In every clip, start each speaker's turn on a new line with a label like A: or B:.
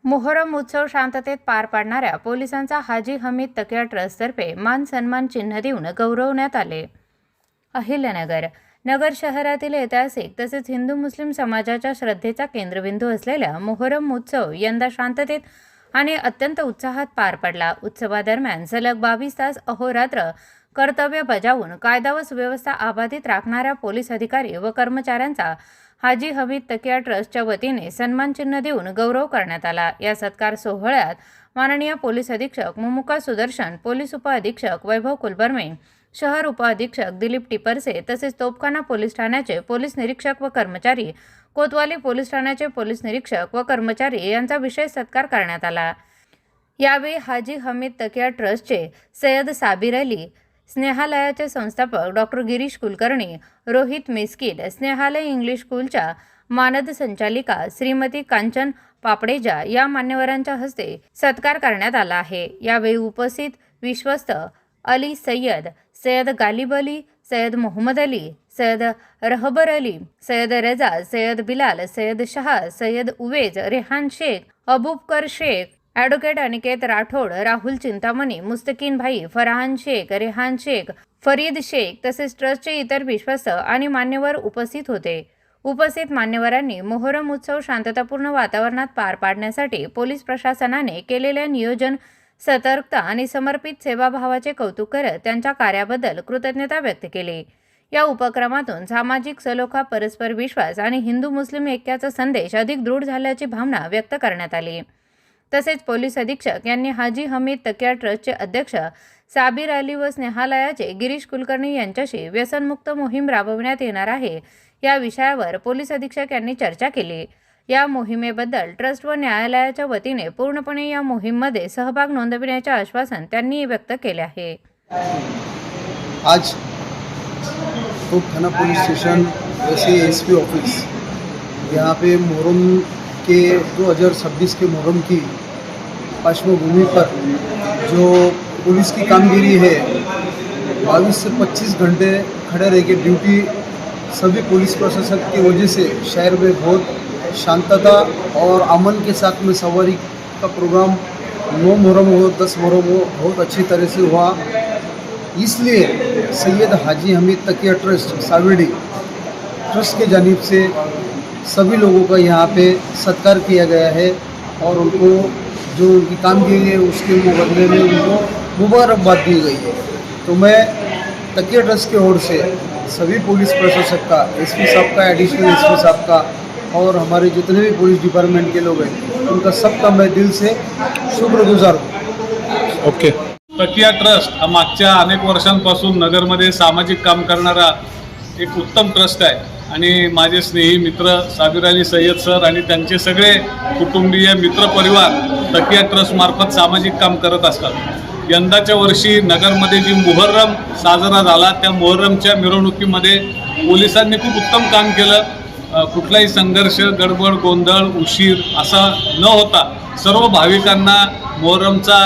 A: मोहरम उत्सव शांततेत पार पाडणाऱ्या पोलिसांचा हाजी हमीद तकिया ट्रस्टतर्फे मान सन्मान चिन्ह देऊन गौरवण्यात आले. अहिल्यानगर नगर शहरातील ऐतिहासिक तसेच हिंदू मुस्लिम समाजाच्या श्रद्धेचा केंद्रबिंदू असलेल्या मोहरम उत्सव यंदा शांततेत आणि अत्यंत उत्साहात पार पडला. उत्सवादरम्यान सलग 22 तास अहोरात्र कर्तव्य बजावून कायदा व सुव्यवस्था अबाधित राखणाऱ्या पोलीस अधिकारी व कर्मचाऱ्यांचा हाजी हमीद तकिया ट्रस्टच्या वतीने सन्मानचिन्ह देऊन गौरव करण्यात आला. या सत्कार सोहळ्यात माननीय पोलीस अधीक्षक मुमुका सुदर्शन, पोलीस उपअधीक्षक वैभव कुलकर्णी, शहर उपअधीक्षक दिलीप टिपरसे तसेच तोपखाना पोलीस ठाण्याचे पोलीस निरीक्षक व कर्मचारी, कोतवाली पोलीस ठाण्याचे पोलीस निरीक्षक व कर्मचारी यांचा विशेष सत्कार करण्यात आला. यावेळी हाजी हमीद तकिया ट्रस्टचे सय्यद साबिर अली, स्नेहालयाचे संस्थापक डॉक्टर गिरीश कुलकर्णी, रोहित मिस्किल, स्नेहालय इंग्लिश स्कूलच्या मानद संचालिका श्रीमती कांचन पापडेजा या मान्यवरांच्या हस्ते सत्कार करण्यात आला आहे. यावेळी उपस्थित विश्वस्त अली सय्यद, सय्यद गालिब अली, सय्यद मोहम्मद अली, सय्यद रहबर अली, सय्यद रजा, सय्यद बिलाल, सय्यद शाह, सय्यद उवेज, रेहान शेख, अबूबकर शेख, ॲडव्होकेट अनिकेत राठोड, राहुल चिंतामणी, मुस्तकीन भाई, फरहान शेख, रेहान शेख, फरीद शेख तसेच ट्रस्टचे इतर विश्वस्त आणि मान्यवर उपस्थित होते. उपस्थित मान्यवरांनी मोहरम उत्सव शांततापूर्ण वातावरणात पार पाडण्यासाठी पोलीस प्रशासनाने केलेल्या नियोजन, सतर्कता आणि समर्पित सेवाभावाचे कौतुक करत त्यांच्या कार्याबद्दल कृतज्ञता व्यक्त केली. या उपक्रमातून सामाजिक सलोखा, परस्पर विश्वास आणि हिंदू मुस्लिम ऐक्याचा संदेश अधिक दृढ झाल्याची भावना व्यक्त करण्यात आली. तसेच पोलीस अधीक्षक यांनी हाजी हमीद तकिया ट्रस्टचे अध्यक्ष साबिर अली व स्नेहालयाचे गिरीश कुलकर्णी यांच्याशी व्यसनमुक्त मोहीम राबविण्यात येणार आहे या विषयावर पोलीस अधीक्षक यांनी चर्चा केली. या मोहिमेबद्दल ट्रस्ट व न्यायालयाच्या वतीने पूर्णपणे या मोहीममध्ये सहभाग नोंदविण्याचे आश्वासन त्यांनी व्यक्त केले आहे.
B: आज तोपखाना पुलिस स्टेशन वैसे एसपी ऑफिस यहाँ पे मुहर्रम के 2026 के मुहर्रम की पार्श्वभूमि पर जो पुलिस की कामगिरी है 22 से 25 घंटे खड़े रह के ड्यूटी सभी पुलिस प्रशासन की वजह से शहर में बहुत शांतता और अमन के साथ में सवारी का प्रोग्राम 9 मुहर्रम हो 10 मुहर्रम हो बहुत अच्छी तरह से हुआ. इसलिए सैयद हाजी हमीद तकिया ट्रस्ट साविडी ट्रस्ट के जानिब से सभी लोगों का यहाँ पे सत्कार किया गया है और उनको जो उनकी कामगिरी है उसके बदले में उनको मुबारकबाद दी गई है. तो मैं तकिया ट्रस्ट की ओर से सभी पुलिस प्रशासक का, एसपी साहब का, एडिशनल एसपी साहब का और हमारे जितने भी पुलिस डिपार्टमेंट के लोग हैं उनका सबका मैं दिल से शुक्रगुजार हूँ.
C: ओके. तकिया ट्रस्ट हा मागच्या अनेक वर्षांपासून नगरमध्ये सामाजिक काम करणारा एक उत्तम ट्रस्ट आहे आणि माझे स्नेही मित्र साबिर अली सय्यद सर आणि त्यांचे सगळे कुटुंबीय मित्रपरिवार तकिया ट्रस्टमार्फत सामाजिक काम करत असतात. यंदाच्या वर्षी नगरमध्ये जी मुहर्रम साजरा झाला त्या मुहर्रमच्या मिरवणुकीमध्ये पोलिसांनी खूप उत्तम काम केलं. कुठलाही संघर्ष, गडबड, गोंधळ, उशीर असा न होता सर्व भाविकांना मुहर्रमचा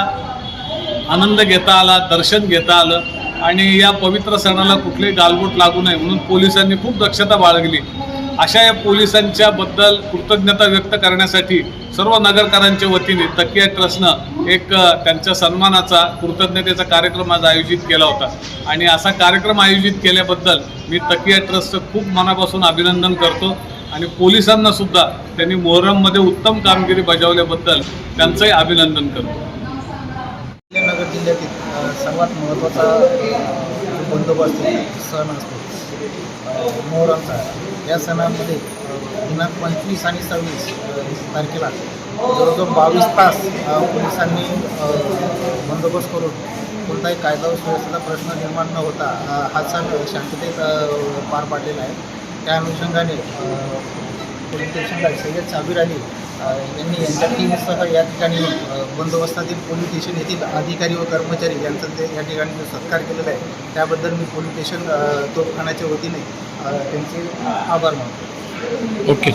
C: आनंद घेता आला, दर्शन घेता आलं आणि या पवित्र सणाला कुठलेही गालबोट लागू नये म्हणून पोलिसांनी खूप दक्षता बाळगली. अशा या पोलिसांच्या बद्दल कृतज्ञता व्यक्त करण्यासाठी सर्व नगरकरांच्या वतीने तकिया ट्रस्टनं एक त्यांच्या सन्मानाचा, कृतज्ञतेचा कार्यक्रम आज आयोजित केला होता आणि असा कार्यक्रम आयोजित केल्याबद्दल मी तकिया ट्रस्टचं खूप मनापासून अभिनंदन करतो आणि पोलिसांना सुद्धा त्यांनी मोहरममध्ये उत्तम कामगिरी बजावल्याबद्दल त्यांचंही अभिनंदन करतो.
D: नगर जिल्ह्यातील सर्वात महत्त्वाचा बंदोबस्त सण असतो मोहरमचा. या सणामध्ये दिनांक 25 आणि 26 तारखेला जवळजवळ 22 तास पोलिसांनी बंदोबस्ट करून कोणताही कायदा व सुव्यवस्थेचा प्रश्न निर्माण न होता हा सण शांततेत पार पाडलेला आहे. त्या अनुषंगाने पोलीस स्टेशनला सय्यद साबिर अली यांनी यांच्या टीमसह या ठिकाणी बंदोबस्तातील पोलीस स्टेशन येथील अधिकारी व कर्मचारी यांचा ते या ठिकाणी जो सत्कार केलेला आहे त्याबद्दल मी पोलीस स्टेशन तोपखान्याच्या वतीने त्यांचे आभार मानतो.
C: ओके.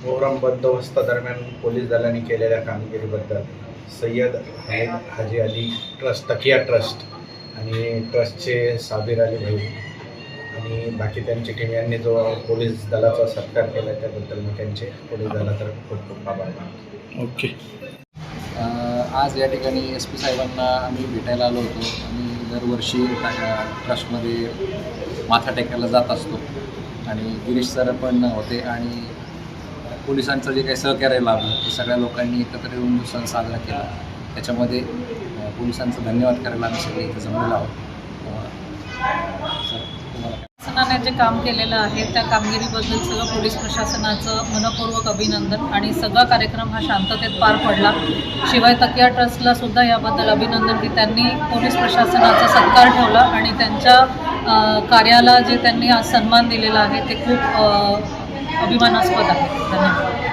E: मोहरम बंदोबस्त दरम्यान पोलीस दलांनी केलेल्या कामगिरीबद्दल सय्यद हमीद हाजी अली ट्रस्ट, तकिया ट्रस्ट आणि ट्रस्टचे साबिर अली भाई आणि बाकी त्यांची टीम यांनी जो पोलीस दलाचा सत्कार केला त्याबद्दल मी त्यांचे पोलीस दलातर्फे खूप खूप आभार मानतो.
C: ओके.
F: आज या ठिकाणी SP साहेबांना आम्ही भेटायला आलो होतो. आम्ही दरवर्षी ट्रस्टमध्ये माथा टेकायला जात असतो आणि गिरीश सर पण होते आणि पोलिसांचं जे काही सहकार्य लाभलं ते सगळ्या लोकांनी एकत्र येऊन सण साजरा केला. त्याच्यामध्ये पोलिसांचं धन्यवाद करायला आम्ही सगळे इथं जमलेलो आहोत. सर तुम्हाला
G: प्रशासनाने जे काम केलेलं आहे त्या कामगिरीबद्दल सगळं पोलीस प्रशासनाचं मनपूर्वक अभिनंदन आणि सगळा कार्यक्रम हा शांततेत पार पडला. शिवाय तकिया ट्रस्टला सुद्धा याबद्दल अभिनंदन की त्यांनी पोलीस प्रशासनाचा सत्कार ठेवला आणि त्यांच्या कार्याला जे त्यांनी आज सन्मान दिलेला आहे ते खूप अभिमानास्पद आहे. धन्यवाद.